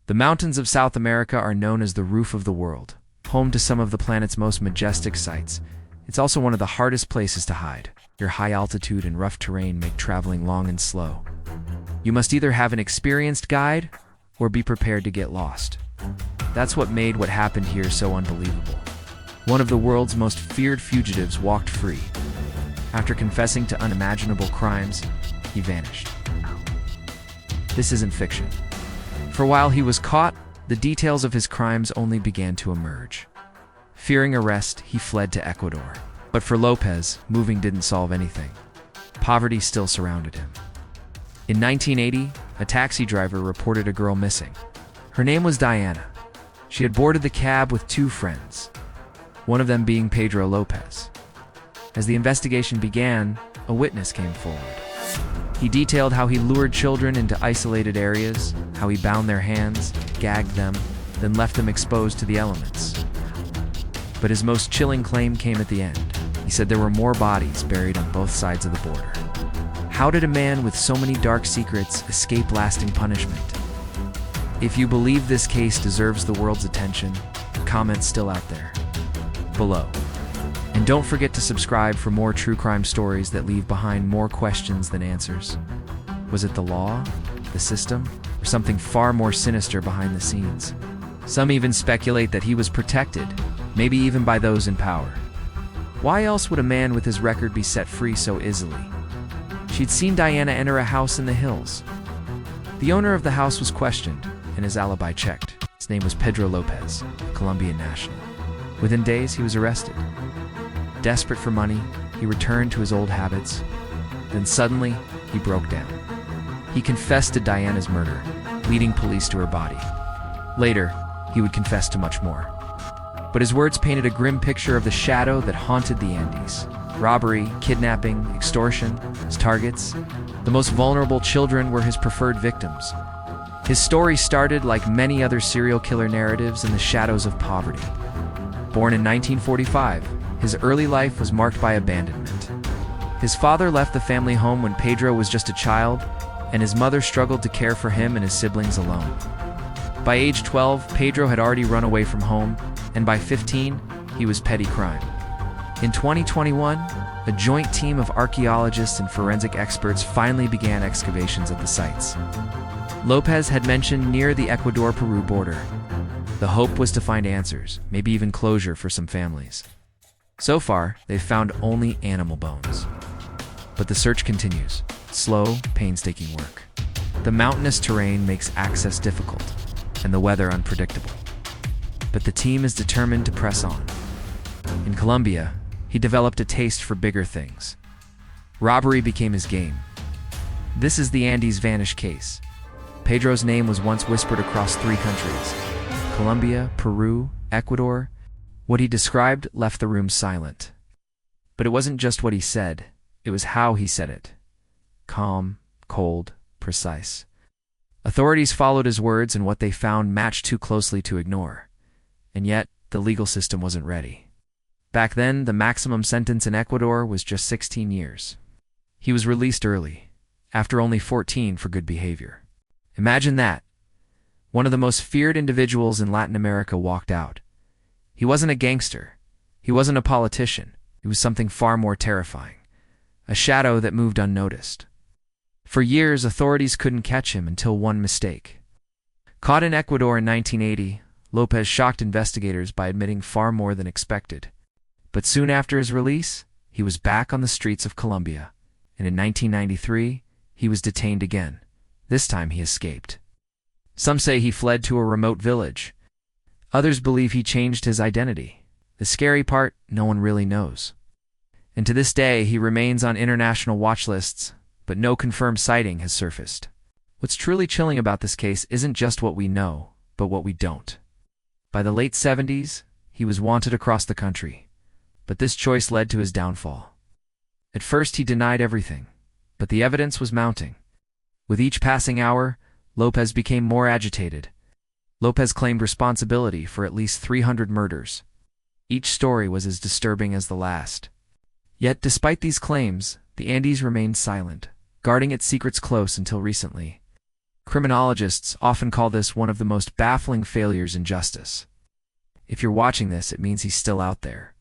The mountains of South America are known as the roof of the world, home to some of the planet's most majestic sights. It's also one of the hardest places to hide. Your high altitude and rough terrain make traveling long and slow. You must either have an experienced guide or be prepared to get lost. That's what made what happened here so unbelievable. One of the world's most feared fugitives walked free. After confessing to unimaginable crimes, he vanished. This isn't fiction. For while he was caught, the details of his crimes only began to emerge. Fearing arrest, he fled to Ecuador. But for Lopez, moving didn't solve anything. Poverty still surrounded him. In 1980, a taxi driver reported a girl missing. Her name was Diana. She had boarded the cab with two friends, one of them being Pedro López. As the investigation began, a witness came forward. He detailed how he lured children into isolated areas, how he bound their hands, gagged them, then left them exposed to the elements. But his most chilling claim came at the end. He said there were more bodies buried on both sides of the border. How did a man with so many dark secrets escape lasting punishment? If you believe this case deserves the world's attention, comments still out there below. And don't forget to subscribe for more true crime stories that leave behind more questions than answers. Was it the law, the system, or something far more sinister behind the scenes? Some even speculate that he was protected, maybe even by those in power. Why else would a man with his record be set free so easily? She'd seen Diana enter a house in the hills. The owner of the house was questioned, and his alibi checked. His name was Pedro López, a Colombian national. Within days, he was arrested. Desperate for money, he returned to his old habits. Then suddenly, he broke down. He confessed to Diana's murder, leading police to her body. Later, he would confess to much more. But his words painted a grim picture of the shadow that haunted the Andes. Robbery, kidnapping, extortion, his targets. The most vulnerable children were his preferred victims. His story started, like many other serial killer narratives, in the shadows of poverty. Born in 1945, his early life was marked by abandonment. His father left the family home when Pedro was just a child, and his mother struggled to care for him and his siblings alone. By age 12, Pedro had already run away from home, and by 15, he was petty crime. In 2021, a joint team of archaeologists and forensic experts finally began excavations at the sites. Lopez had mentioned near the Ecuador-Peru border. The hope was to find answers, maybe even closure for some families. So far, they've found only animal bones. But the search continues. Slow, painstaking work. The mountainous terrain makes access difficult, and the weather unpredictable. But the team is determined to press on. In Colombia, he developed a taste for bigger things. Robbery became his game. This is the Andes Vanish case. Pedro's name was once whispered across 3 countries: Colombia, Peru, Ecuador. What he described left the room silent. But it wasn't just what he said, it was how he said it. Calm, cold, precise. Authorities followed his words, and what they found matched too closely to ignore. And yet, the legal system wasn't ready. Back then, the maximum sentence in Ecuador was just 16 years. He was released early, after only 14 for good behavior. Imagine that. One of the most feared individuals in Latin America walked out. He wasn't a gangster. He wasn't a politician. He was something far more terrifying. A shadow that moved unnoticed. For years, authorities couldn't catch him until one mistake. Caught in Ecuador in 1980, Lopez shocked investigators by admitting far more than expected. But soon after his release, he was back on the streets of Colombia. And in 1993, he was detained again. This time he escaped. Some say he fled to a remote village. Others believe he changed his identity. The scary part, no one really knows. And to this day, he remains on international watch lists, but no confirmed sighting has surfaced. What's truly chilling about this case isn't just what we know, but what we don't. By the late 70s, he was wanted across the country. But this choice led to his downfall. At first, he denied everything, but the evidence was mounting. With each passing hour, Lopez became more agitated. Lopez claimed responsibility for at least 300 murders. Each story was as disturbing as the last. Yet, despite these claims, the Andes remained silent, guarding its secrets close until recently. Criminologists often call this one of the most baffling failures in justice. If you're watching this, it means he's still out there.